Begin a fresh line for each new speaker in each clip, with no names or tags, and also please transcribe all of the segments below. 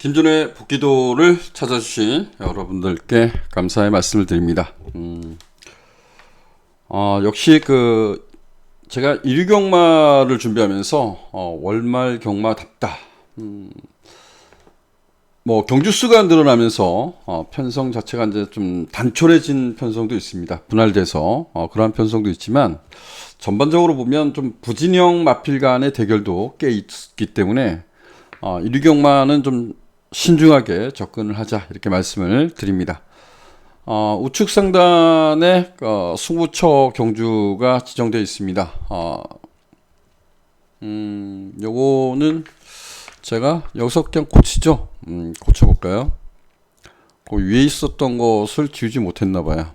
김준의 복귀도를 찾아주신 여러분들께 감사의 말씀을 드립니다. 역시 제가 일유경마를 준비하면서 월말 경마답다. 경주수가 늘어나면서 편성 자체가 이제 좀 단촐해진 편성도 있습니다. 분할돼서 그러한 편성도 있지만 전반적으로 보면 좀 부진영 마필 간의 대결도 꽤 있기 때문에 일유경마는 좀 신중하게 접근을 하자 이렇게 말씀을 드립니다. 우측 상단에 승부처 경주가 지정되어 있습니다. 요거는 제가 여기서 그냥 고치죠. 고쳐볼까요? 그 위에 있었던 것을 지우지 못했나봐요.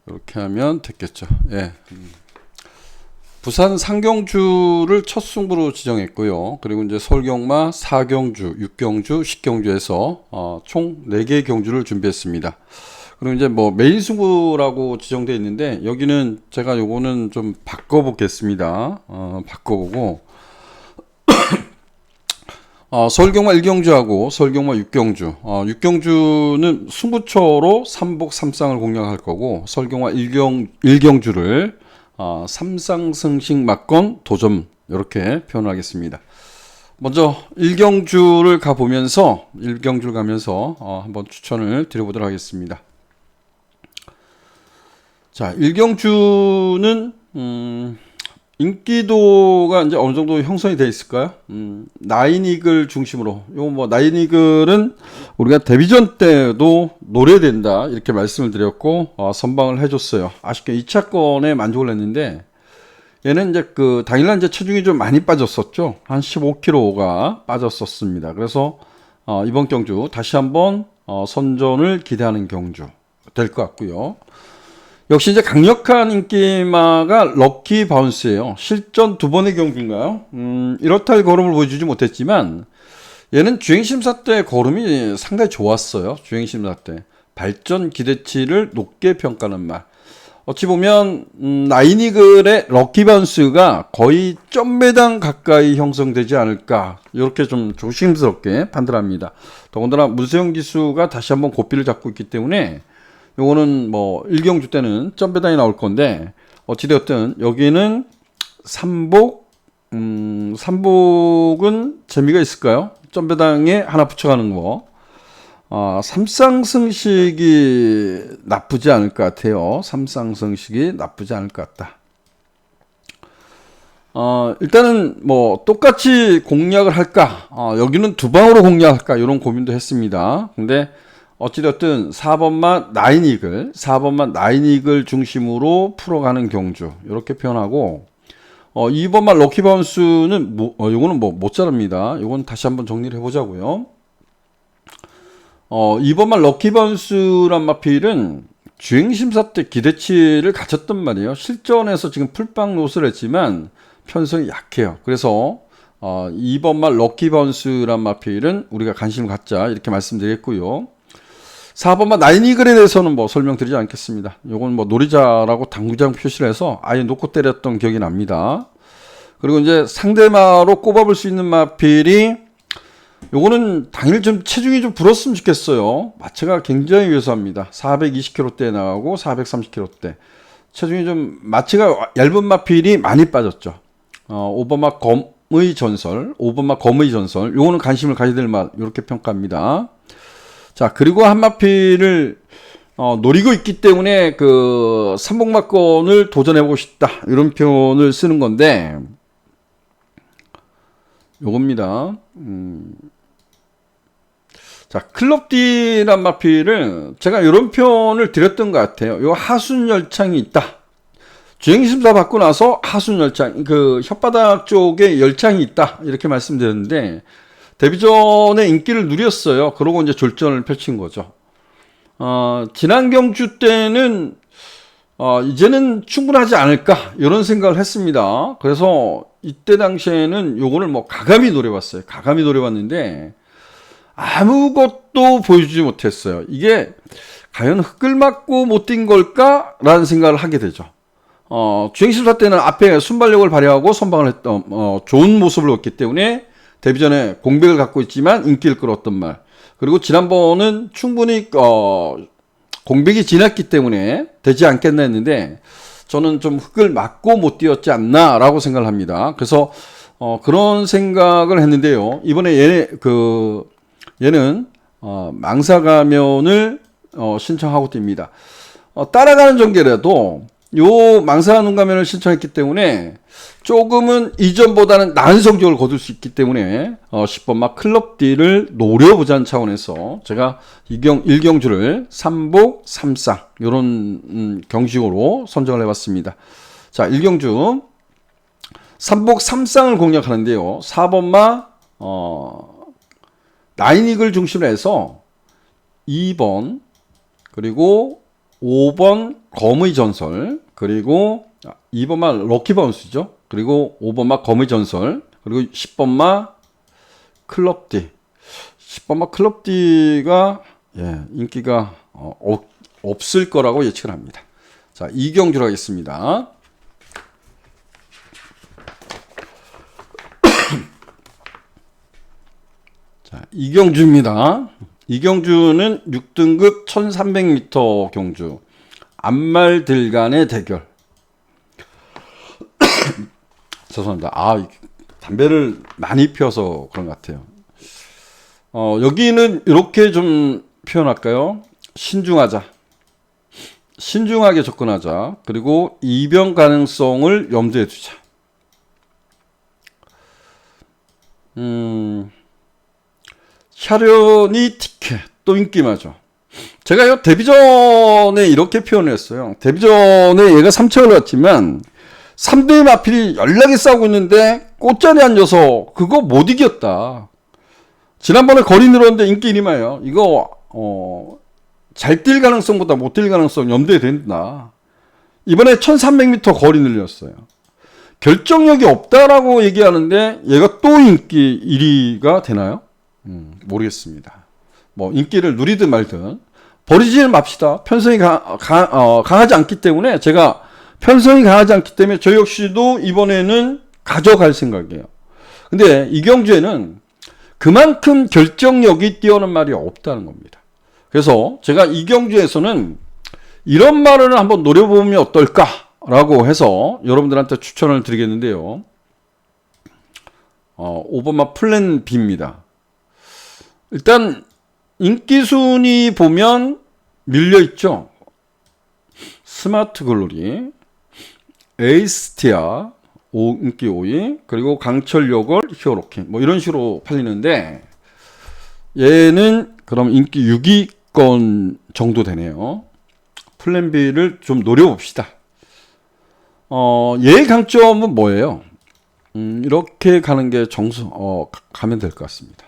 이렇게 하면 됐겠죠. 예. 부산 상경주를 첫 승부로 지정했고요. 그리고 이제 서울경마 4경주, 6경주, 10경주에서 총 4개의 경주를 준비했습니다. 그리고 이제 메인 승부라고 지정되어 있는데 여기는 제가 요거는 좀 바꿔보겠습니다. 바꿔보고 서울경마 1경주하고 서울경마 6경주 6경주는 승부처로 3복 3쌍을 공략할 거고 서울경마 1경주를 3쌍승식 막건 도점 이렇게 표현하겠습니다. 먼저 1경주를 가보면서 한번 추천을 드려보도록 하겠습니다. 자, 1경주는 인기도가 이제 어느 정도 형성이 되어 있을까요? 나인이글 중심으로. 나인이글은 우리가 데뷔전 때도 노려된다 이렇게 말씀을 드렸고 선방을 해줬어요. 아쉽게 2차권에 만족을 했는데 얘는 이제 당일날 이제 체중이 좀 많이 빠졌었죠. 한 15kg가 빠졌었습니다. 그래서 이번 경주 다시 한번 선전을 기대하는 경주 될 것 같고요. 역시 이제 강력한 인기마가 럭키 바운스예요. 실전 2번의 경주인가요? 이렇다 할 걸음을 보여주지 못했지만 얘는 주행심사 때 걸음이 상당히 좋았어요. 주행심사 때 발전 기대치를 높게 평가하는 말. 어찌 보면 나인이글의 럭키 바운스가 거의 점매당 가까이 형성되지 않을까 이렇게 좀 조심스럽게 판단합니다. 더군다나 문세영 기수가 다시 한번 고삐를 잡고 있기 때문에 요거는 1경주 때는 점배당이 나올 건데 어찌되었든 여기는 삼복은 재미가 있을까요? 점배당에 하나 붙여가는 거. 삼쌍승식이 나쁘지 않을 것 같아요. 삼쌍승식이 나쁘지 않을 것 같다. 일단은 똑같이 공략을 할까? 여기는 두 방으로 공략할까? 이런 고민도 했습니다. 근데 어찌됐든 4번만 나인이글 중심으로 풀어가는 경주 이렇게 표현하고 2번만 럭키바운스는 요거는 못 자릅니다. 요건 다시 한번 정리를 해보자고요. 2번만 럭키바운스란 마필은 주행심사 때 기대치를 갖췄단 말이에요. 실전에서 지금 풀빵 노스를 했지만 편성이 약해요. 그래서 2번만 럭키바운스란 마필은 우리가 관심을 갖자 이렇게 말씀드렸고요. 4번만 나인이글에 대해서는 설명드리지 않겠습니다. 요건 노리자라고 당구장 표시를 해서 아예 놓고 때렸던 기억이 납니다. 그리고 이제 상대마로 꼽아볼 수 있는 마필이 요거는 당일 좀 체중이 좀 불었으면 좋겠어요. 마체가 굉장히 왜소합니다. 420kg대 나가고 430kg대. 체중이 좀 마체가 얇은 마필이 많이 빠졌죠. 5번마 검의 전설, 요거는 관심을 가져야 될 맛 이렇게 평가합니다. 자, 그리고 한 마필을 노리고 있기 때문에 삼복마건을 도전해보고 싶다 이런 표현을 쓰는 건데 요겁니다. 자, 클럽디란 마필을 제가 이런 표현을 드렸던 것 같아요. 요 하순열창이 있다. 주행심사 받고 나서 하순열창, 혓바닥 쪽에 열창이 있다 이렇게 말씀드렸는데 데뷔전에 인기를 누렸어요. 그러고 이제 졸전을 펼친 거죠. 지난 경주 때는 이제는 충분하지 않을까 이런 생각을 했습니다. 그래서 이때 당시에는 요거를 가감히 노려봤어요. 가감히 노려봤는데 아무것도 보여주지 못했어요. 이게 과연 흙을 맞고 못 뛴 걸까? 라는 생각을 하게 되죠. 주행심사 때는 앞에 순발력을 발휘하고 선방을 했던 좋은 모습을 보였기 때문에 데뷔전에 공백을 갖고 있지만 인기를 끌었던 말. 그리고 지난번은 충분히 공백이 지났기 때문에 되지 않겠나 했는데 저는 좀 흙을 맞고 못 뛰었지 않나라고 생각을 합니다. 그래서 그런 생각을 했는데요. 이번에 얘는 망사가면을 신청하고 뜁니다. 따라가는 전개라도 요 망사가는 가면을 신청했기 때문에 조금은 이전보다는 나은 성적을 거둘 수 있기 때문에 10번 막 클럽 D를 노려보자는 차원에서 제가 1경주를 3복 3쌍 요런 경식으로 선정을 해봤습니다. 자, 1경주 3복 3쌍을 공략하는데요. 4번마 나인이글 중심으로 해서 2번 그리고 5번 검의 전설 그리고 2번마 럭키바운스죠. 그리고 5번마 검의 전설 그리고 10번마 클럽 D 10번마 클럽 D가 인기가 없을 거라고 예측을 합니다. 자, 2경주로 하겠습니다. 자, 2경주입니다. 2경주는 6등급 1300m 경주 앞말들 간의 대결. 죄송합니다. 담배를 많이 피워서 그런 것 같아요. 여기는 이렇게 좀 표현할까요? 신중하게 접근하자. 그리고 이변 가능성을 염두에 두자. 샤련이 티켓 또 인기마죠. 제가요 데뷔전에 이렇게 표현을 했어요. 데뷔전에 얘가 3차 올라왔지만 3대 마필이 연락이 싸우고 있는데 꽃자리에 앉아서 그거 못 이겼다. 지난번에 거리 늘었는데 인기 이니마예요. 이거 잘 뛸 가능성보다 못 뛸 가능성 염두에 된다. 이번에 1300m 거리 늘렸어요. 결정력이 없다라고 얘기하는데 얘가 또 인기 1위가 되나요? 모르겠습니다. 뭐 인기를 누리든 말든 버리지는 맙시다. 편성이 강하지 않기 때문에 제가 편성이 강하지 않기 때문에 저 역시도 이번에는 가져갈 생각이에요. 근데 이경주에는 그만큼 결정력이 뛰어난 말이 없다는 겁니다. 그래서 제가 이경주에서는 이런 말을 한번 노려보면 어떨까라고 해서 여러분들한테 추천을 드리겠는데요. 5번마 플랜 B입니다. 일단 인기 순위 보면 밀려있죠. 스마트 글로리, 에이스티아, 인기 5위, 그리고 강철 요걸, 히어로킹 뭐 이런 식으로 팔리는데 얘는 그럼 인기 6위권 정도 되네요. 플랜 B를 좀 노려봅시다. 얘의 강점은 뭐예요? 이렇게 가는 게 가면 될 것 같습니다.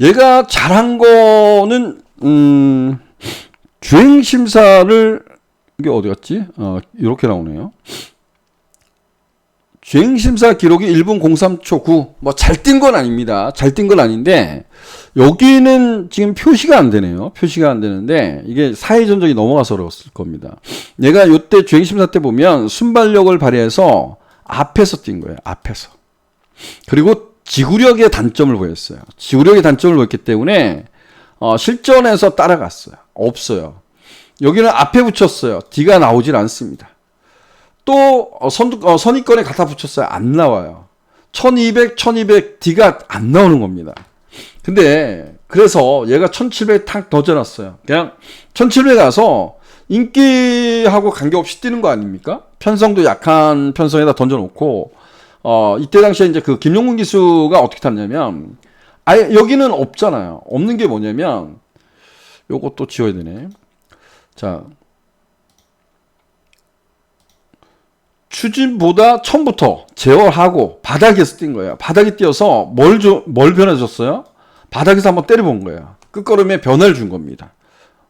얘가 잘한 거는 주행심사를 이게 어디 갔지? 이렇게 나오네요. 주행심사 기록이 1분 03초 9. 뭐 잘 뛴 건 아닙니다. 잘 뛴 건 아닌데 여기는 지금 표시가 안 되네요. 표시가 안 되는데 이게 사회 전적이 넘어가서 그랬을 겁니다. 얘가 이때 주행심사 때 보면 순발력을 발휘해서 앞에서 뛴 거예요. 앞에서. 그리고 지구력의 단점을 보였어요. 지구력의 단점을 보였기 때문에 실전에서 따라갔어요. 없어요. 여기는 앞에 붙였어요. D가 나오질 않습니다. 또 선입권에 갖다 붙였어요. 안 나와요. 1200 D가 안 나오는 겁니다. 근데 그래서 얘가 1700 탁 던져놨어요. 그냥 1700 가서 인기하고 관계없이 뛰는 거 아닙니까? 편성도 약한 편성에다 던져놓고 이때 당시에 이제 그 김용문 기수가 어떻게 탔냐면 아예 여기는 없잖아요. 없는 게 뭐냐면 요것도 지워야 되네. 자, 추진보다 처음부터 제어하고 바닥에서 뛴 거예요. 바닥에 뛰어서 뭘 변해줬어요? 바닥에서 한번 때려본 거예요. 끝걸음에 변화를 준 겁니다.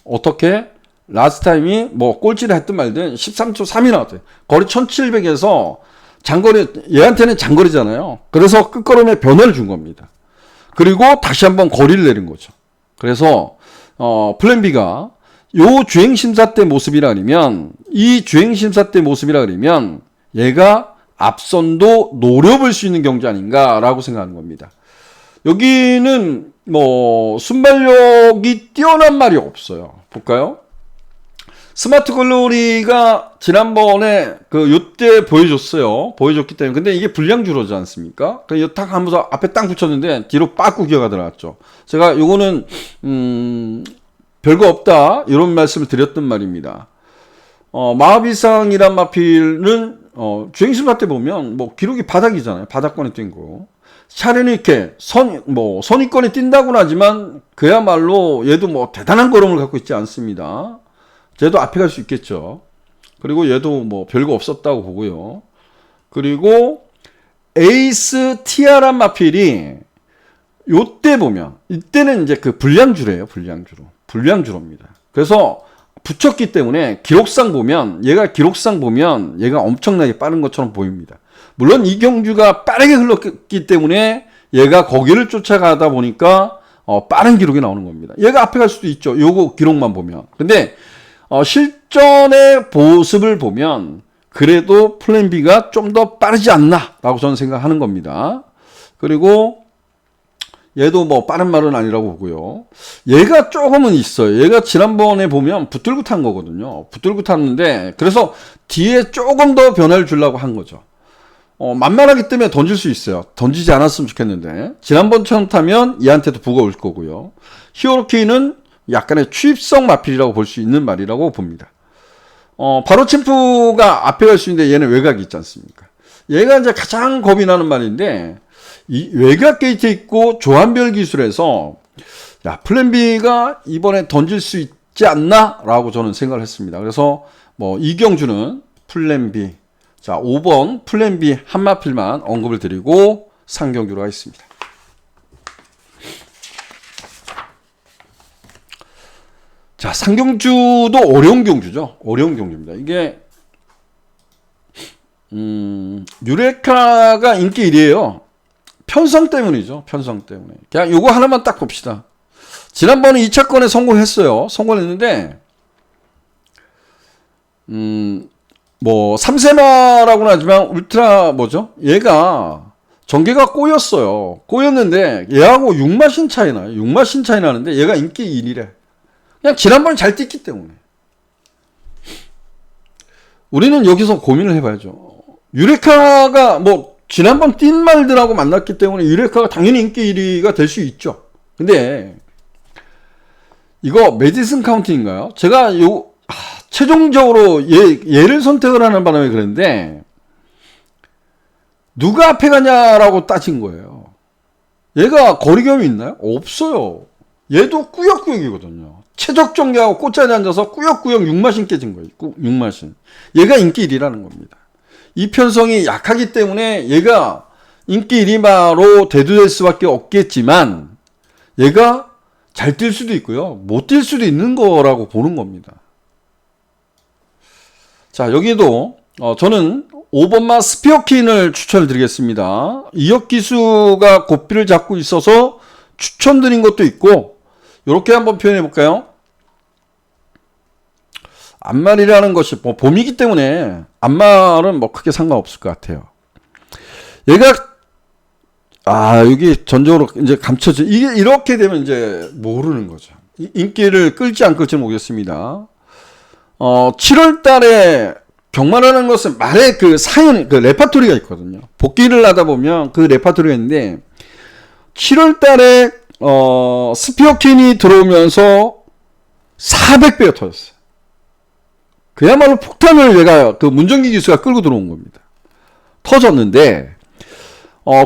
어떻게? 라스트 타임이 뭐 꼴찌를 했든 말든 13초 3이 나왔대요. 거리 1700에서 장거리, 얘한테는 장거리잖아요. 그래서 끝걸음에 변화를 준 겁니다. 그리고 다시 한번 거리를 내린 거죠. 그래서 플랜 B가 요 주행심사 때 모습이라 그러면, 이 주행심사 때 모습이라 그러면 얘가 앞선도 노려볼 수 있는 경주 아닌가라고 생각하는 겁니다. 여기는 뭐 순발력이 뛰어난 말이 없어요. 볼까요? 스마트 글로리가 지난번에 요때 보여줬어요. 보여줬기 때문에. 근데 이게 불량주로지 않습니까? 그래서 딱 하면서 앞에 땅 붙였는데 뒤로 빠꾸 기어가 들어갔죠. 제가 요거는 별거 없다 이런 말씀을 드렸던 말입니다. 마하비상이란 마필은 주행심사 때 보면 뭐 기록이 바닥이잖아요. 바닥권에 뛴 거. 차례는 이렇게 선위권에 뛴다고는 하지만 그야말로 얘도 뭐 대단한 걸음을 갖고 있지 않습니다. 얘도 앞에 갈 수 있겠죠. 그리고 얘도 뭐 별거 없었다고 보고요. 그리고 에이스 티아란 마필이 요때 보면 이때는 이제 불량주래요. 불량주로입니다. 그래서 붙였기 때문에 기록상 보면 얘가 엄청나게 빠른 것처럼 보입니다. 물론 이 경주가 빠르게 흘렀기 때문에 얘가 거기를 쫓아가다 보니까 빠른 기록이 나오는 겁니다. 얘가 앞에 갈 수도 있죠. 요거 기록만 보면. 근데 실전의 모습을 보면 그래도 플랜 B가 좀 더 빠르지 않나 라고 저는 생각하는 겁니다. 그리고 얘도 뭐 빠른 말은 아니라고 보고요. 얘가 조금은 있어요. 얘가 지난번에 보면 붙들고 탄 거거든요. 붙들고 탔는데 그래서 뒤에 조금 더 변화를 주려고 한 거죠. 만만하기 때문에 던질 수 있어요. 던지지 않았으면 좋겠는데 지난번처럼 타면 얘한테도 부가 올 거고요. 히어로케이는 약간의 취입성 마필이라고 볼 수 있는 말이라고 봅니다. 바로 챔프가 앞에 갈 수 있는데 얘는 외곽이 있지 않습니까? 얘가 이제 가장 겁이 나는 말인데 이 외곽 게이트 있고 조한별 기술에서 플랜 B가 이번에 던질 수 있지 않나 라고 저는 생각을 했습니다. 그래서 뭐 이경주는 플랜 B, 자 5번 플랜 B 한 마필만 언급을 드리고 상경주로 하겠습니다. 자, 상경주도 어려운 경주죠. 어려운 경주입니다. 이게 유레카가 인기 1위에요. 편성 때문이죠. 편성 때문에. 그냥 요거 하나만 딱 봅시다. 지난번에 2차권에 성공했어요. 성공했는데 뭐 3세마라고는 하지만 울트라 뭐죠? 얘가 전개가 꼬였어요. 꼬였는데 얘하고 6마신 차이 나요. 6마신 차이 나는데 얘가 인기 1위래. 그냥 지난번에 잘 뛰기 때문에. 우리는 여기서 고민을 해봐야죠. 유레카가 뭐 지난번 뛴 말들하고 만났기 때문에 유레카가 당연히 인기 1위가 될 수 있죠. 근데 이거 메디슨 카운티인가요? 제가 최종적으로 얘를 선택을 하는 바람에 그랬는데 누가 앞에 가냐라고 따진 거예요. 얘가 거리감이 있나요? 없어요. 얘도 꾸역꾸역이거든요. 최적 정리하고 꽃자리에 앉아서 꾸역꾸역 6마신 깨진 거예요. 6마신. 얘가 인기 1위라는 겁니다. 이 편성이 약하기 때문에 얘가 인기 1위마로 대두될 수밖에 없겠지만 얘가 잘 뛸 수도 있고요. 못 뛸 수도 있는 거라고 보는 겁니다. 자, 여기도 저는 5번마 스피어킨을 추천을 드리겠습니다. 이혁 기수가 고삐를 잡고 있어서 추천드린 것도 있고 이렇게 한번 표현해 볼까요? 앞말이라는 것이 뭐 봄이기 때문에 앞말은 뭐 크게 상관없을 것 같아요. 얘가 여기 전적으로 이제 감춰져 이게 이렇게 되면 이제 모르는 거죠. 인기를 끌지 안 끌지는 모르겠습니다. 7월 달에 경마라는 것은 말의 사연, 레파토리가 있거든요. 복귀를 하다 보면 그 레파토리가 있는데 7월 달에 스피어킨이 들어오면서 400배가 터졌어요. 그야말로 폭탄을 얘가 문정기 기수가 끌고 들어온 겁니다. 터졌는데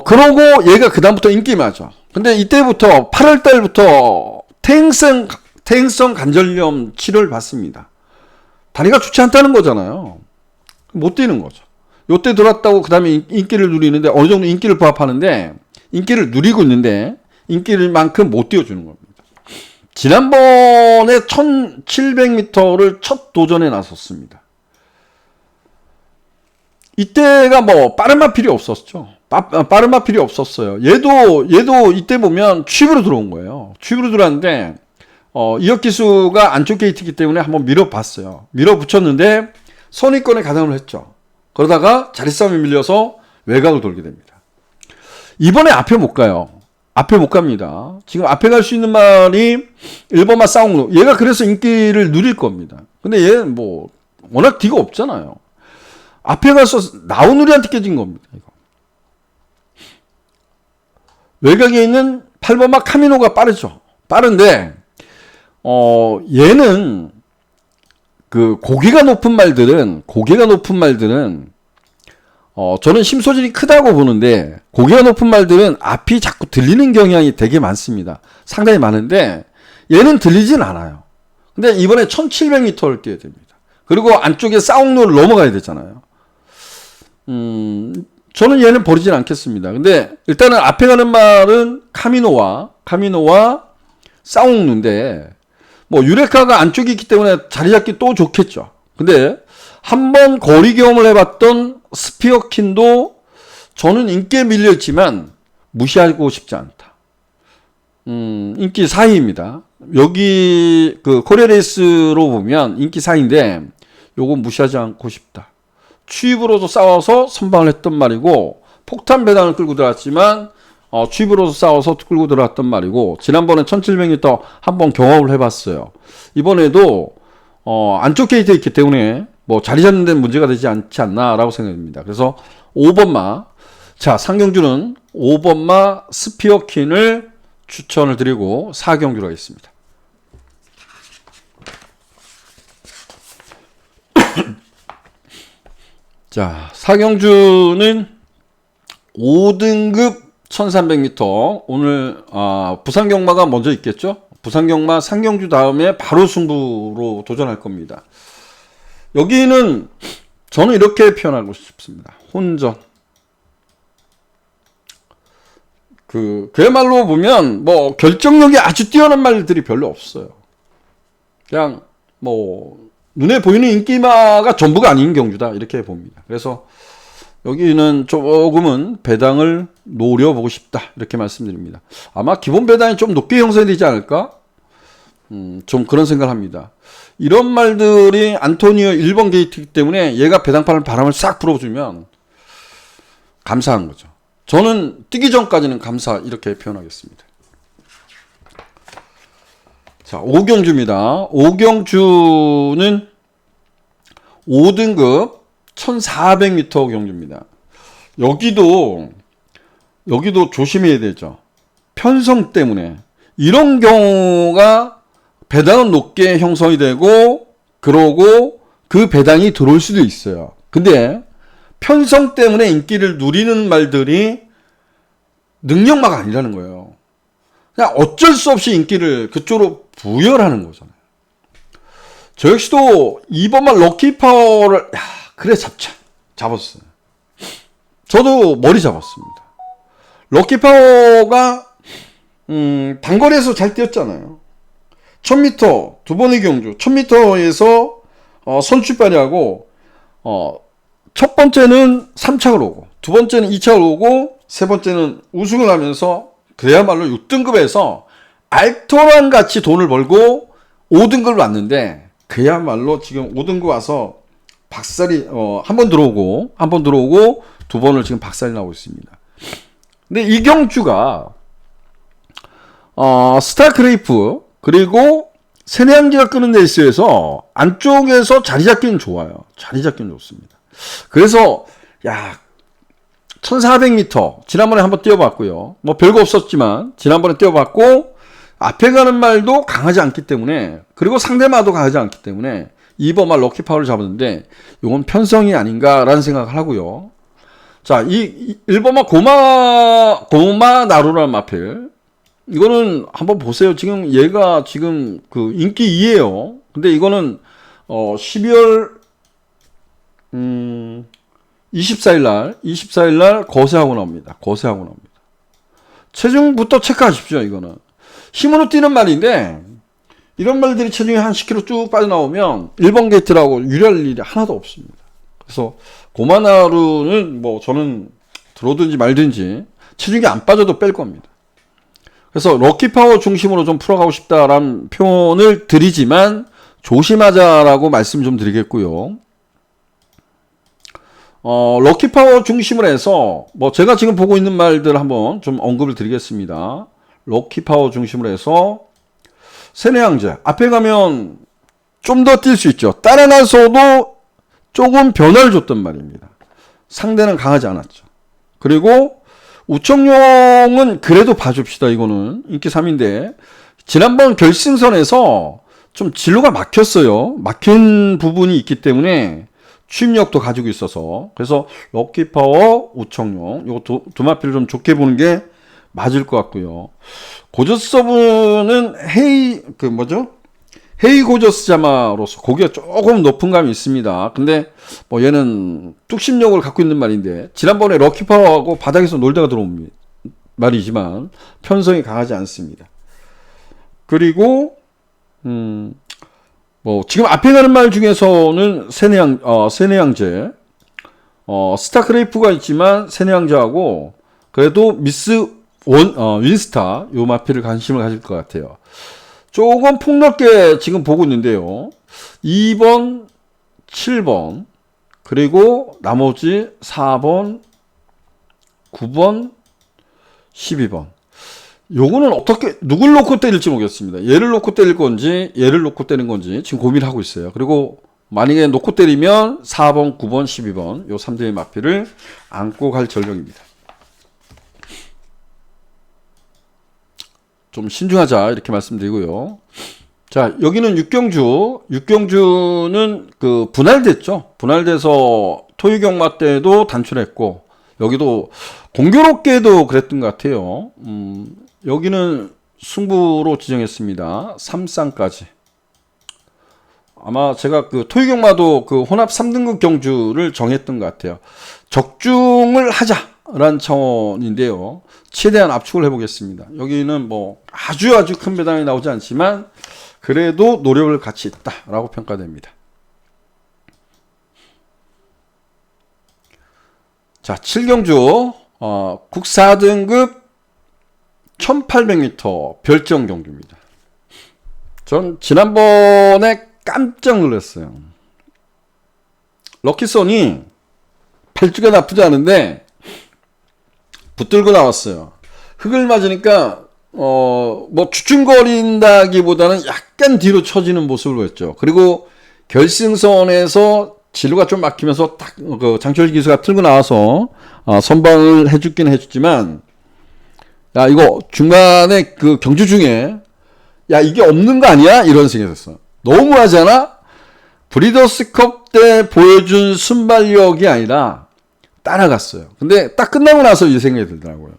그러고 얘가 그 다음부터 인기 맞아. 근데 이때부터 8월 달부터 퇴행성 관절염 치료를 받습니다. 다리가 좋지 않다는 거잖아요. 못 뛰는 거죠. 요때 들어왔다고 그 다음에 인기를 누리는데 어느 정도 인기를 부합하는데 인기를 누리고 있는데 인기만큼 못 뛰어주는 겁니다. 지난번에 1700m를 첫 도전에 나섰습니다. 이때가 뭐 빠른 마필이 없었죠. 빠른 마필이 없었어요. 얘도 이때 보면 취입으로 들어온 거예요. 취입으로 들어왔는데 이혁 기수가 안쪽 게이트이기 때문에 한번 밀어봤어요. 밀어붙였는데 선의권에 가담을 했죠. 그러다가 자리 싸움에 밀려서 외곽을 돌게 됩니다. 이번에 앞에 못 가요. 앞에 못 갑니다. 지금 앞에 갈 수 있는 말이 1번마 싸움로. 얘가 그래서 인기를 누릴 겁니다. 근데 얘는 뭐 워낙 뒤가 없잖아요. 앞에 가서 나우누리한테 깨진 겁니다. 이거. 외곽에 있는 8번마 카미노가 빠르죠. 빠른데 얘는 그 고개가 높은 말들은 저는 심소질이 크다고 보는데 고개가 높은 말들은 앞이 자꾸 들리는 경향이 되게 많습니다. 상당히 많은데 얘는 들리진 않아요. 근데 이번에 1700m를 뛰어야 됩니다. 그리고 안쪽에 싸움로를 넘어가야 되잖아요. 저는 얘는 버리진 않겠습니다. 근데 일단은 앞에 가는 말은 카미노와 싸움로인데 뭐 유레카가 안쪽에 있기 때문에 자리 잡기 또 좋겠죠. 근데 한번 거리 경험을 해봤던 스피어킨도 저는 인기에 밀려있지만 무시하고 싶지 않다. 인기 4위입니다. 여기 그 코리아레이스로 보면 인기 4위인데 요건 무시하지 않고 싶다. 추입으로도 싸워서 선방을 했던 말이고 폭탄 배당을 끌고 들어왔지만 추입으로도 싸워서 끌고 들어왔던 말이고 지난번에 1700m 한번 경험을 해봤어요. 이번에도 안쪽 게이트에 있기 때문에 뭐 자리 잡는 데는 문제가 되지 않지 않나라고 생각됩니다. 그래서 5번마 상경주는 5번마 스피어킨을 추천을 드리고 4경주로 하겠습니다. 자, 4경주는 5등급 1300m 오늘 부산경마가 먼저 있겠죠. 부산경마 상경주 다음에 바로 승부로 도전할 겁니다. 여기는 저는 이렇게 표현하고 싶습니다. 혼전. 그야말로 보면 뭐 결정력이 아주 뛰어난 말들이 별로 없어요. 그냥 뭐 눈에 보이는 인기마가 전부가 아닌 경주다 이렇게 봅니다. 그래서 여기는 조금은 배당을 노려보고 싶다 이렇게 말씀드립니다. 아마 기본 배당이 좀 높게 형성이 되지 않을까? 좀 그런 생각을 합니다. 이런 말들이 안토니오 1번 게이트이기 때문에 얘가 배당판을 바람을 싹 불어주면 감사한 거죠. 저는 뛰기 전까지는 감사 이렇게 표현하겠습니다. 자, 5경주입니다. 5경주는 5등급 1400m 경주입니다. 여기도 조심해야 되죠. 편성 때문에 이런 경우가 배당은 높게 형성이 되고 그러고 그 배당이 들어올 수도 있어요. 근데 편성 때문에 인기를 누리는 말들이 능력마가 아니라는 거예요. 그냥 어쩔 수 없이 인기를 그쪽으로 부여하는 거잖아요. 저 역시도 2번만 럭키파워를 그래 잡았어요. 저도 머리 잡았습니다. 럭키파워가 단거리에서 잘 뛰었잖아요. 1000m 두 번의 경주 1000m에서 선출발이하고 첫 번째는 3착을 오고 두 번째는 2착을 오고 세 번째는 우승을 하면서 그야말로 6등급에서 알토란 같이 돈을 벌고 5등급을 왔는데 그야말로 지금 5등급 와서 박살이 한 번 들어오고 두 번을 지금 박살이 나고 있습니다. 근데 이 경주가 스타크레이프 그리고 세네양지가 끄는 레이스에서 안쪽에서 자리 잡기는 좋아요. 자리 잡기는 좋습니다. 그래서 1400m 지난번에 한번 뛰어봤고요. 뭐 별거 없었지만 지난번에 뛰어봤고 앞에 가는 말도 강하지 않기 때문에 그리고 상대마도 강하지 않기 때문에 2번마 럭키파워를 잡았는데 이건 편성이 아닌가라는 생각을 하고요. 자, 이 1번마 고마 나루라는 마필 이거는 한번 보세요. 지금 얘가 지금 그 인기 2예요. 근데 이거는 12월 24일 날 거세하고 나옵니다. 체중부터 체크하십시오. 이거는 힘으로 뛰는 말인데 이런 말들이 체중이 한 10kg 쭉 빠져나오면 1번 게이트라고 유리할 일이 하나도 없습니다. 그래서 고마나루는 뭐 저는 들어오든지 말든지 체중이 안 빠져도 뺄 겁니다. 그래서 럭키파워 중심으로 좀 풀어가고 싶다라는 표현을 드리지만 조심하자라고 말씀 좀 드리겠고요. 럭키파워 중심으로 해서 뭐 제가 지금 보고 있는 말들 한번 좀 언급을 드리겠습니다. 럭키파워 중심으로 해서 세뇌양제 앞에 가면 좀 더 뛸 수 있죠. 따라가서도 조금 변화를 줬단 말입니다. 상대는 강하지 않았죠. 그리고 우청용은 그래도 봐줍시다. 이거는 인기 3인데 지난번 결승선에서 좀 진로가 막혔어요. 막힌 부분이 있기 때문에 추임력도 가지고 있어서 그래서 럭키파워 우청용 요거 두마피를 좀 좋게 보는 게 맞을 것 같고요. 고저스 서브는 헤이 고저스 자마로서 고기가 조금 높은 감이 있습니다. 근데 뭐 얘는 뚝심력을 갖고 있는 말인데 지난번에 럭키파워하고 바닥에서 놀다가 들어온 말이지만 편성이 강하지 않습니다. 그리고 뭐 지금 앞에 가는 말 중에서는 세뇌양제 스타크레이프가 있지만 세뇌양제하고 그래도 미스 윈스타 요 마피를 관심을 가질 것 같아요. 조금 폭넓게 지금 보고 있는데요. 2번, 7번, 그리고 나머지 4번, 9번, 12번. 요거는 어떻게, 누굴 놓고 때릴지 모르겠습니다. 얘를 놓고 때릴 건지, 얘를 놓고 때리는 건지 지금 고민하고 있어요. 그리고 만약에 놓고 때리면 4번, 9번, 12번, 요 3대의 마피를 안고 갈 전력입니다. 좀 신중하자 이렇게 말씀드리고요. 자, 여기는 육경주는 그 분할됐죠. 분할돼서 토유경마 때도 단출했고 여기도 공교롭게도 그랬던 것 같아요. 여기는 승부로 지정했습니다. 3쌍까지. 아마 제가 그 토유경마도 그 혼합 3등급 경주를 정했던 것 같아요. 적중을 하자라는 차원인데요. 최대한 압축을 해보겠습니다. 여기는 뭐 아주 큰 배당이 나오지 않지만 그래도 노력을 같이 했다라고 평가됩니다. 자, 7경주 국 4등급 1800m 별정 경주입니다. 전 지난번에 깜짝 놀랐어요. 럭키선이 발주가 나쁘지 않은데 붙들고 나왔어요. 흙을 맞으니까 뭐 주춤거린다기보다는 약간 뒤로 처지는 모습을 보였죠. 그리고 결승선에서 진로가 좀 막히면서 딱 그 장철 기수가 틀고 나와서 선방을 해주긴 해줬지만 야 이거 중간에 그 경주 중에 야 이게 없는 거 아니야? 이런 생각이 들었어. 너무하잖아? 브리더스컵 때 보여준 순발력이 아니라 따라갔어요. 근데 딱 끝나고 나서 이 생각이 들더라고요.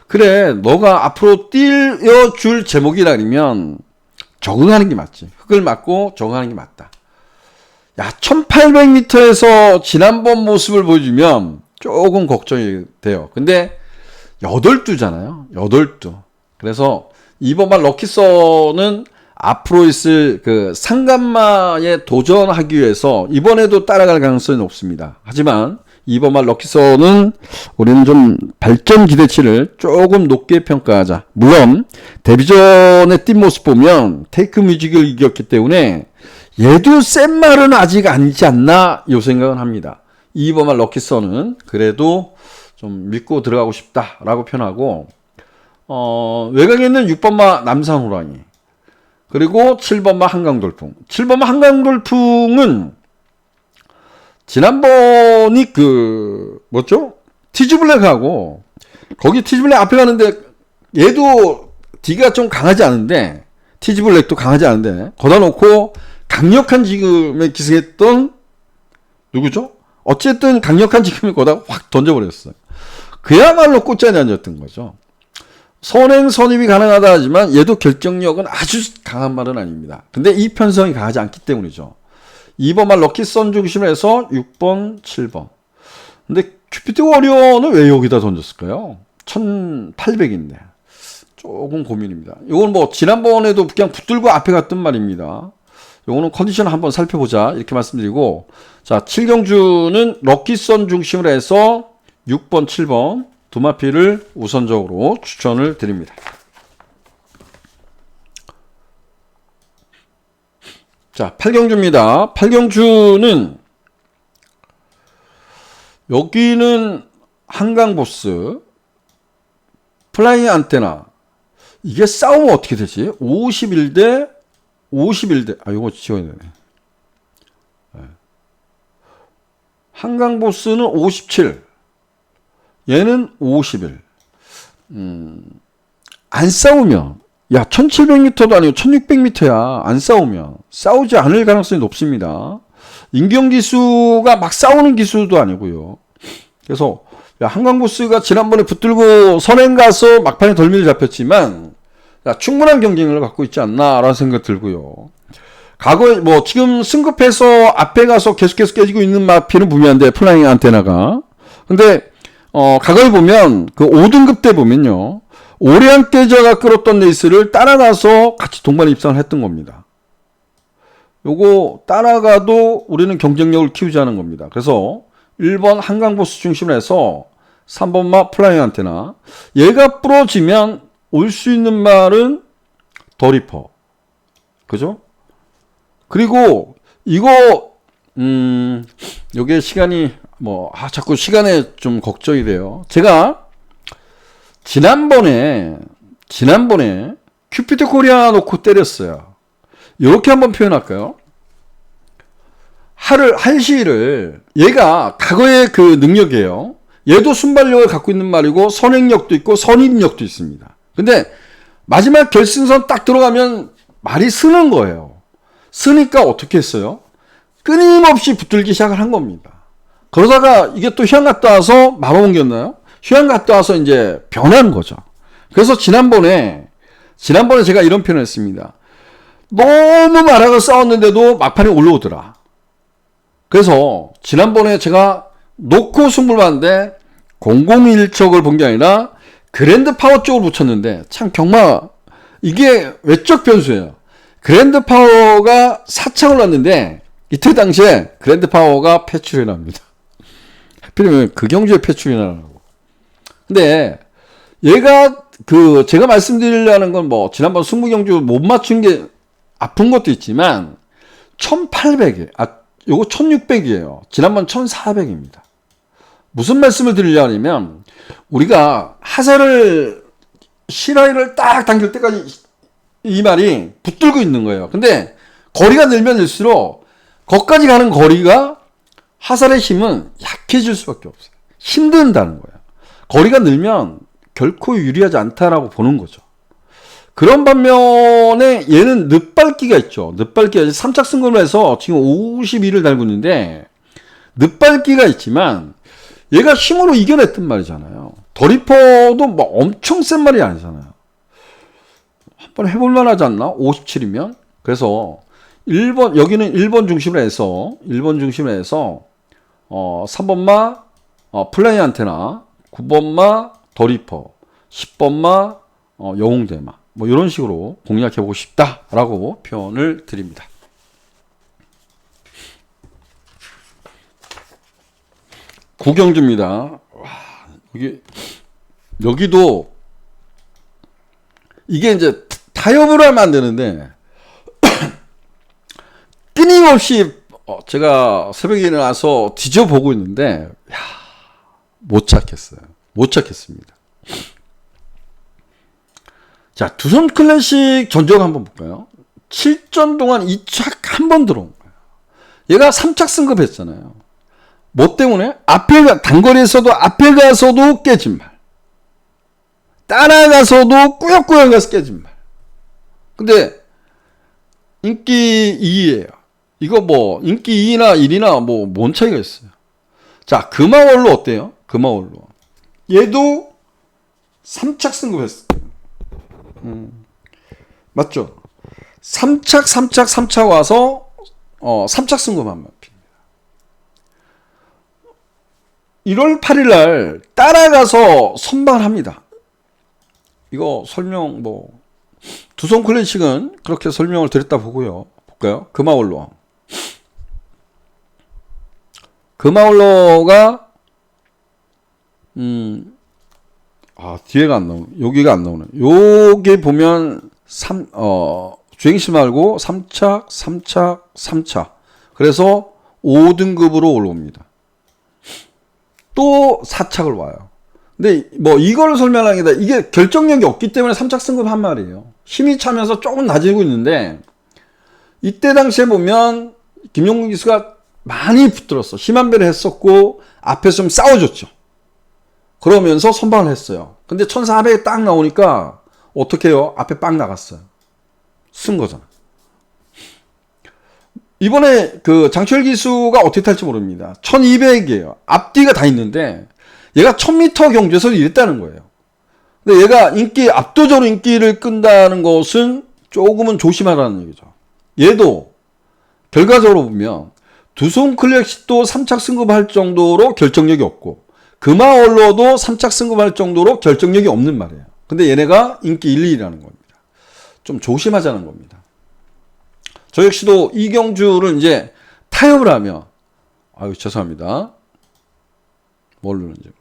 그래, 너가 앞으로 띄워줄 제목이라면 적응하는 게 맞지. 흙을 맞고 적응하는 게 맞다. 야, 1800m에서 지난번 모습을 보여주면 조금 걱정이 돼요. 근데 8두잖아요. 8두. 그래서 이번만 럭키선은 앞으로 있을 그 상간마에 도전하기 위해서 이번에도 따라갈 가능성이 높습니다. 하지만 이번만 럭키선은 우리는 좀 발전 기대치를 조금 높게 평가하자. 물론 데뷔전에 뛴 모습 보면 테이크 뮤직을 이겼기 때문에 얘도 센 말은 아직 아니지 않나 이 생각은 합니다. 이번만 럭키선은 그래도 좀 믿고 들어가고 싶다라고 표현하고 외곽에 있는 6번마 남산호랑이 그리고 7번마 한강돌풍. 7번마 한강돌풍은 지난번이 뭐죠? 티즈블랙하고, 거기 티즈블랙 앞에 가는데, 얘도 D가 좀 강하지 않은데, 티즈블랙도 강하지 않은데, 거다 놓고 강력한 지금에 기승했던, 누구죠? 어쨌든 강력한 지금을 거다 확 던져버렸어요. 그야말로 꽃잔이 앉았던 거죠. 선행 선입이 가능하다 하지만, 얘도 결정력은 아주 강한 말은 아닙니다. 근데 이 편성이 강하지 않기 때문이죠. 2번만 럭키선 중심으로 해서 6번, 7번. 근데 큐피드 워리어는 왜 여기다 던졌을까요? 1800인데. 조금 고민입니다. 이건 뭐 지난번에도 그냥 붙들고 앞에 갔던 말입니다. 이거는 컨디션을 한번 살펴보자 이렇게 말씀드리고 자 7경주는 럭키선 중심으로 해서 6번, 7번 두 마피를 우선적으로 추천을 드립니다. 자, 팔경주입니다. 팔경주는 여기는 한강보스, 플라잉 안테나. 이게 싸우면 어떻게 되지? 51대 51대. 아, 이거 지워야 되네. 한강보스는 57. 얘는 51. 안 싸우면, 야, 1700m도 아니고 1600m야. 안 싸우면. 싸우지 않을 가능성이 높습니다. 인경 기수가 막 싸우는 기수도 아니고요. 그래서, 야, 한강보스가 지난번에 붙들고 선행 가서 막판에 덜미를 잡혔지만, 야, 충분한 경쟁력을 갖고 있지 않나라는 생각 들고요. 과거에 뭐 지금 승급해서 앞에 가서 계속해서 깨지고 있는 마피는 분명한데 플라잉 안테나가. 근데 과거에 보면 그 5등급 때 보면요. 오래한 깨져가 끌었던 레이스를 따라가서 같이 동반 입상을 했던 겁니다. 요거 따라가도 우리는 경쟁력을 키우자는 겁니다. 그래서 1번 한강보스 중심으로 해서 3번마 플라잉 안테나. 얘가 부러지면 올 수 있는 말은 더 리퍼. 그죠? 그리고 이거 요게 시간이 자꾸 시간에 좀 걱정이 돼요. 제가 지난번에 큐피드 코리아 놓고 때렸어요. 이렇게 한번 표현할까요? 할시를 얘가 과거의 그 능력이에요. 얘도 순발력을 갖고 있는 말이고 선행력도 있고 선입력도 있습니다. 근데 마지막 결승선 딱 들어가면 말이 쓰는 거예요. 쓰니까 어떻게 했어요? 끊임없이 붙들기 시작을 한 겁니다. 그러다가 이게 또 휴양 갔다 와서 마법 옮겼나요? 휴양 갔다 와서 이제 변한 거죠. 그래서 지난번에 제가 이런 표현을 했습니다. 너무 말하고 싸웠는데도 막판에 올라오더라. 그래서 지난번에 제가 놓고 승부를 봤는데 001척을 본 게 아니라 그랜드 파워 쪽으로 붙였는데 참 경마 이게 외적 변수예요. 그랜드 파워가 4차 올랐는데 이때 당시에 그랜드 파워가 패출이 납니다. 하필이면 그 경주에 패출이 나라고. 근데 얘가 제가 말씀드리려는 건 지난번 승부 경주 못 맞춘 게 아픈 것도 있지만 1800이에요. 요거 1600이에요. 지난번 1400입니다. 무슨 말씀을 드리려면 우리가 하사를 시라이를 딱 당길 때까지 이 말이 붙들고 있는 거예요. 근데 거리가 늘면 늘수록 거기까지 가는 거리가 하살의 힘은 약해질 수밖에 없어요. 힘든다는 거예요. 거리가 늘면 결코 유리하지 않다라고 보는 거죠. 그런 반면에 얘는 늪밟기가 있죠. 늪밟기가 3착 승급을 해서 지금 52를 달고 있는데 늪밟기가 있지만 얘가 힘으로 이겨냈단 말이잖아요. 더리퍼도 엄청 센 말이 아니잖아요. 한번 해볼만 하지 않나? 57이면. 그래서 1번, 여기는 1번 중심으로 해서 3번마 플라잉 안테나, 9번마 더리퍼, 10번마 영웅대마. 이런 식으로 공략해보고 싶다라고 표현을 드립니다. 구경주입니다. 와, 여기도 이게 이제 타협을 하면 안 되는데 끊임없이 제가 새벽에 일어나서 뒤져보고 있는데 못 찾겠습니다. 자, 두산 클래식 전적 한번 볼까요? 7전 동안 2착 한 번 들어온 거예요. 얘가 3착 승급했잖아요. 뭐 때문에? 단거리에서도 앞에 가서도 깨진 말. 따라가서도 꾸역꾸역 가서 깨진 말. 근데 인기 2위예요. 이거 인기 2위나 1위나 뭔 차이가 있어요. 자, 금화월로 어때요? 금화월로. 얘도 3착 승급했어요. 맞죠? 3착 와서 3착 승급한 마피입니다. 1월 8일 날 따라가서 선방합니다. 이거 설명 두손 클래식은 그렇게 설명을 드렸다 보고요. 볼까요? 금화올로가 뒤에가 안 나오네. 여기가 안 나오네. 여기 보면 주행시 말고 3착, 3착, 3차. 그래서 5등급으로 올라옵니다. 또 4착을 와요. 근데 뭐 이걸 설명하는 게 아니라 이게 결정력이 없기 때문에 3착 승급한 말이에요. 힘이 차면서 조금 낮아지고 있는데 이때 당시에 보면 김용국 기수가 많이 붙들었어. 심한 배를 했었고 앞에서 좀 싸워줬죠. 그러면서 선방을 했어요. 근데 1400에 딱 나오니까 어떻게 해요? 앞에 빡 나갔어요. 쓴 거잖아. 이번에 그 장철 기수가 어떻게 탈지 모릅니다. 1200이에요. 앞뒤가 다 있는데 얘가 1000m 경주에서 이랬다는 거예요. 근데 얘가 압도적으로 인기를 끈다는 것은 조금은 조심하라는 얘기죠. 얘도 결과적으로 보면 두손 클래식도 3착 승급할 정도로 결정력이 없고 금화얼로도 3착 승급할 정도로 결정력이 없는 말이에요. 근데 얘네가 인기 1, 2라는 겁니다. 좀 조심하자는 겁니다. 저 역시도 이 경주를 이제 타협을 하며, 아유, 죄송합니다. 뭘 누른지.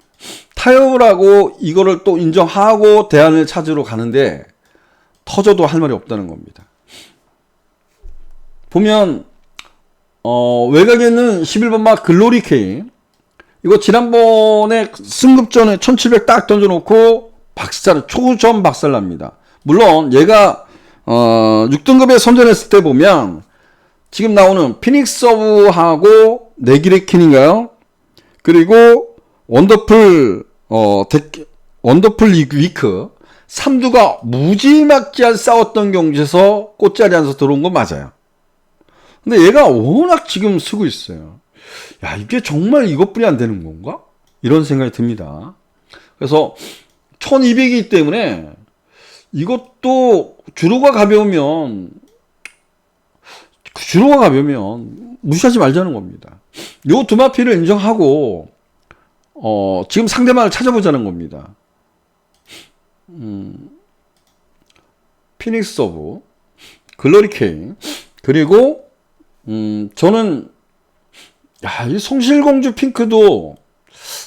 타협을 하고 이거를 또 인정하고 대안을 찾으러 가는데 터져도 할 말이 없다는 겁니다. 보면, 외곽에는 11번마 글로리 K. 이거 지난번에 승급전에 1700 딱 던져놓고 초점 박살납니다. 물론 얘가 6등급에 선전했을 때 보면 지금 나오는 피닉스 서브하고 네기레킨인가요? 그리고 원더풀 위크 3두가 무지막지한 싸웠던 경기에서 꽃자리 안에서 들어온 건 맞아요. 근데 얘가 워낙 지금 쓰고 있어요. 야, 이게 정말 이것뿐이 안 되는 건가? 이런 생각이 듭니다. 그래서 1200이기 때문에 이것도 주로가 가벼우면 무시하지 말자는 겁니다. 요 두 마피를 인정하고 지금 상대방을 찾아보자는 겁니다. 피닉스 서브, 글로리 K, 그리고 저는 이 성실공주 핑크도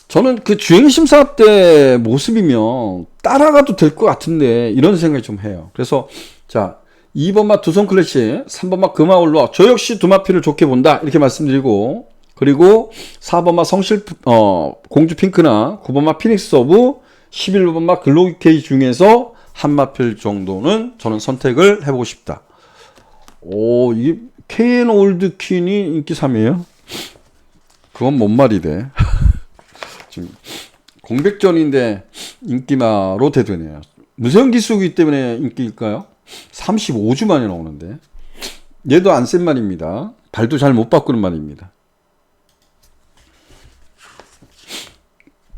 저는 그 주행심사 때 모습이면 따라가도 될 것 같은데 이런 생각이 좀 해요. 그래서 자 2번마 두손 클래식, 3번마 금화올로 저 역시 두마피를 좋게 본다 이렇게 말씀드리고, 그리고 4번마 공주 핑크나 9번마 피닉스 서브, 11번마 글로리 K 중에서 한 마필 정도는 저는 선택을 해보고 싶다. 오, 이게 KN 올드퀸이 인기 3이에요? 그건 뭔 말이래. 지금 공백전인데 인기마로 대두네요. 무서운 기수이기 때문에 인기일까요? 35주 만에 나오는데 얘도 안 센 말입니다. 발도 잘 못 바꾸는 말입니다.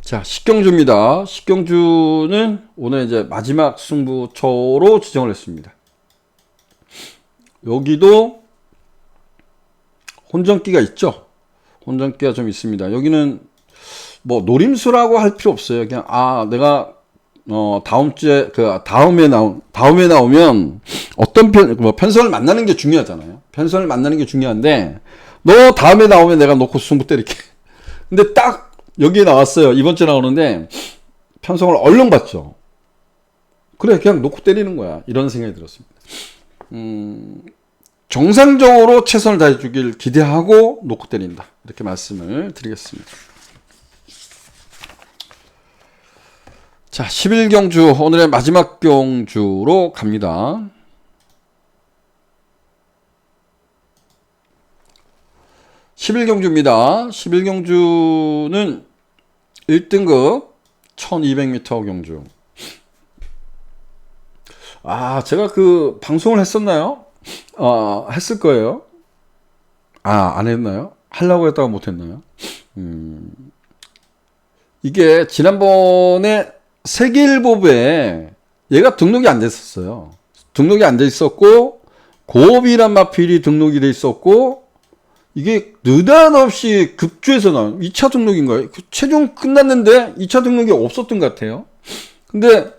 자, 식경주입니다. 식경주는 오늘 이제 마지막 승부처로 지정을 했습니다. 여기도 혼전기가 있죠. 혼전기가 좀 있습니다. 여기는 뭐 노림수라고 할 필요 없어요. 그냥 내가 다음 주에 다음에 나오면 어떤 편성을 만나는 게 중요하잖아요. 편성을 만나는 게 중요한데 너 다음에 나오면 내가 놓고 승부 때릴게. 근데 딱 여기에 나왔어요. 이번 주에 나오는데 편성을 얼른 봤죠. 그래, 그냥 놓고 때리는 거야. 이런 생각이 들었습니다. 정상적으로 최선을 다해 주길 기대하고 놓고 때린다. 이렇게 말씀을 드리겠습니다. 자, 11경주 오늘의 마지막 경주로 갑니다. 11경주입니다. 11경주는 1등급 1200m 경주. 제가 그 방송을 했었나요? 했을 거예요. 안 했나요? 하려고 했다가 못 했나요? 이게 지난번에 세계일보에 얘가 등록이 안 됐었어요. 등록이 안 돼 있었고 고업이란 마필이 등록이 돼 있었고 이게 느닷없이 급주해서 나온 2차 등록인가요? 최종 끝났는데 2차 등록이 없었던 것 같아요. 근데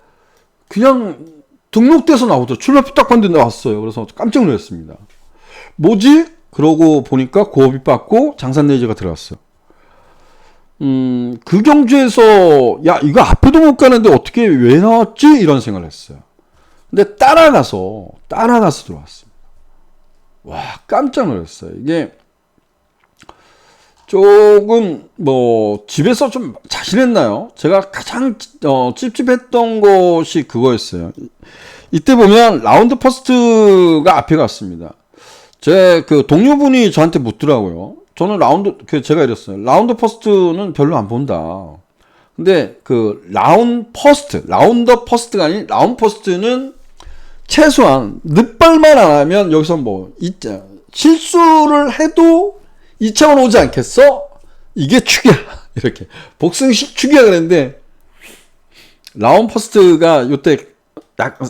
그냥 등록돼서 나오죠. 출마표 딱 봤는데 나왔어요. 그래서 깜짝 놀랐습니다. 뭐지? 그러고 보니까 고업이 빠고 장산네이저가 들어갔어요. 그 경주에서 야 이거 앞에도 못 가는데 어떻게 왜 나왔지? 이런 생각을 했어요. 근데 따라가서 들어왔습니다. 와, 깜짝 놀랐어요. 이게 조금 뭐 집에서 좀 자신했나요? 제가 가장 찝찝했던 것이 그거였어요. 이때 보면 라운드 퍼스트가 앞에 갔습니다. 제 그 동료분이 저한테 묻더라고요. 저는 제가 이랬어요. 라운드 퍼스트는 별로 안 본다. 근데 그 라운드 퍼스트가 아닌 라운드 퍼스트는 최소한 늦발만 안 하면 여기서 뭐 실수를 해도 2차원 오지 않겠어? 이게 축이야. 이렇게 복승식 축이야 그랬는데 라운드 퍼스트가 요때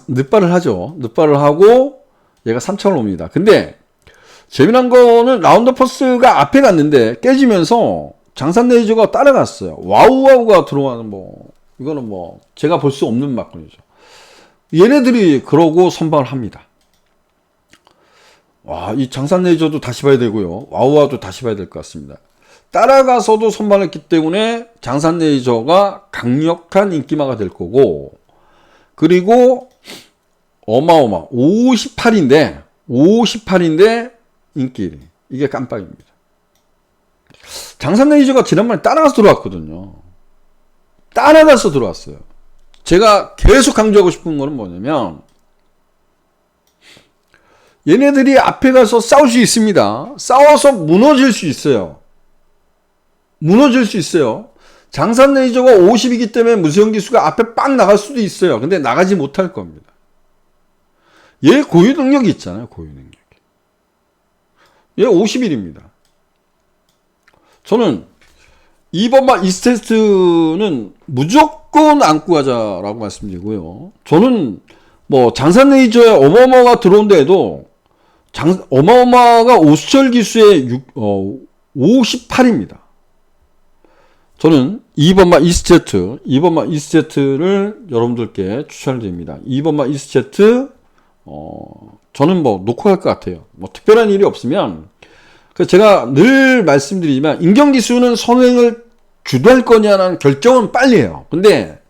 늦발을 하죠. 늦발을 하고 얘가 3차원 옵니다. 근데 재미난 거는 라운드 퍼스트가 앞에 갔는데 깨지면서 장산 레이저가 따라갔어요. 와우와우가 들어가는 이거는 제가 볼 수 없는 막걸리죠. 얘네들이 그러고 선방을 합니다. 와, 이 장산 레이저도 다시 봐야 되고요. 와우와우도 다시 봐야 될 것 같습니다. 따라가서도 선방을 했기 때문에 장산 레이저가 강력한 인기마가 될 거고, 그리고 어마어마 58인데 인기 1위. 이게 깜빡입니다. 장산 레이저가 지난번에 따라가서 들어왔거든요. 따라가서 들어왔어요. 제가 계속 강조하고 싶은 거는 뭐냐면 얘네들이 앞에 가서 싸울 수 있습니다. 싸워서 무너질 수 있어요. 장산 레이저가 50이기 때문에 무세형 기수가 앞에 빵 나갈 수도 있어요. 근데 나가지 못할 겁니다. 얘 고유 능력이 있잖아요. 고유 능력이. 얘 51입니다. 저는 2번마 이스테스트는 무조건 안고 가자라고 말씀드리고요. 저는 장산 레이저에 어마어마가 들어온데도 어마어마가 오수철 기수의 58입니다. 저는 2번마 이스제트를 여러분들께 추천을 드립니다. 2번마 이스제트 저는 놓고 갈 것 같아요. 특별한 일이 없으면 제가 늘 말씀드리지만 인경기수는 선행을 주도할 거냐라는 결정은 빨리 해요. 근데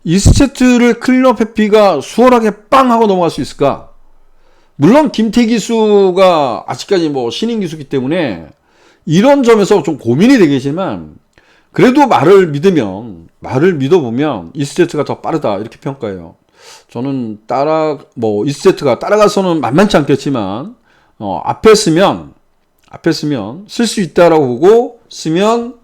이스제트를 클린업 해피가 수월하게 빵 하고 넘어갈 수 있을까? 물론 김태 기수가 아직까지 신인 기수기 때문에 이런 점에서 좀 고민이 되겠지만 그래도 말을 믿어보면 이스제트가 더 빠르다 이렇게 평가해요. 저는 이스제트가 따라가서는 만만치 않겠지만 앞에 쓰면 쓸 수 있다라고 보고 쓰면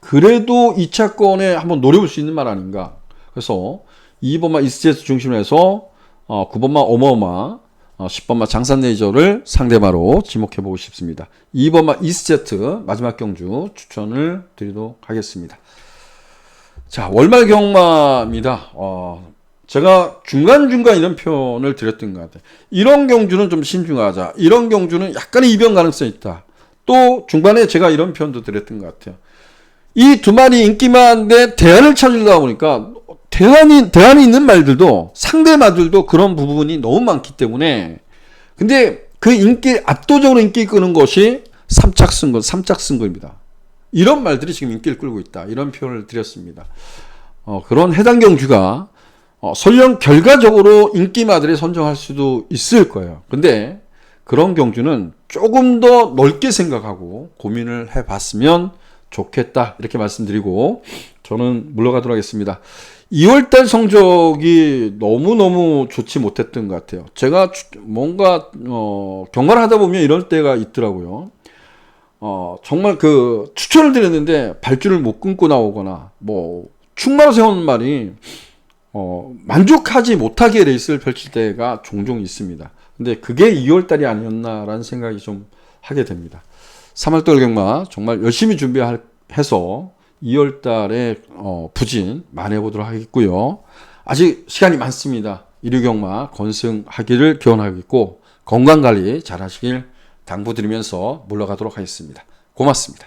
그래도 2차권에 한번 노려볼 수 있는 말 아닌가. 그래서 2번마 이스제트 중심으로 해서 9번마 어마어마 10번마 장산 레이저를 상대마로 지목해보고 싶습니다. 2번마 이스제트 마지막 경주 추천을 드리도록 하겠습니다. 자, 월말 경마입니다. 제가 중간중간 이런 표현을 드렸던 것 같아요. 이런 경주는 좀 신중하자. 이런 경주는 약간의 이변 가능성이 있다. 또 중반에 제가 이런 표현도 드렸던 것 같아요. 이 두 마리 인기마인데 대안을 찾으려다 보니까 대안이 있는 말들도 상대 말들도 그런 부분이 너무 많기 때문에 근데 그 압도적으로 인기 끄는 것이 삼짝승근입니다. 이런 말들이 지금 인기를 끌고 있다. 이런 표현을 드렸습니다. 그런 해당 경주가 설령 결과적으로 인기마들이 선정할 수도 있을 거예요. 근데 그런 경주는 조금 더 넓게 생각하고 고민을 해봤으면 좋겠다 이렇게 말씀드리고 저는 물러가도록 하겠습니다. 2월달 성적이 너무너무 좋지 못했던 것 같아요. 제가 뭔가 경마를 하다 보면 이럴 때가 있더라고요. 정말 추천을 드렸는데 발줄을 못 끊고 나오거나 충마로 세우는 말이 만족하지 못하게 레이스를 펼칠 때가 종종 있습니다. 근데 그게 2월달이 아니었나라는 생각이 좀 하게 됩니다. 3월달 경마 정말 열심히 준비해서 2월달에 부진 만회해보도록 하겠고요. 아직 시간이 많습니다. 1위 경마 건승하기를 기원하겠고 건강관리 잘 하시길 당부드리면서 물러가도록 하겠습니다. 고맙습니다.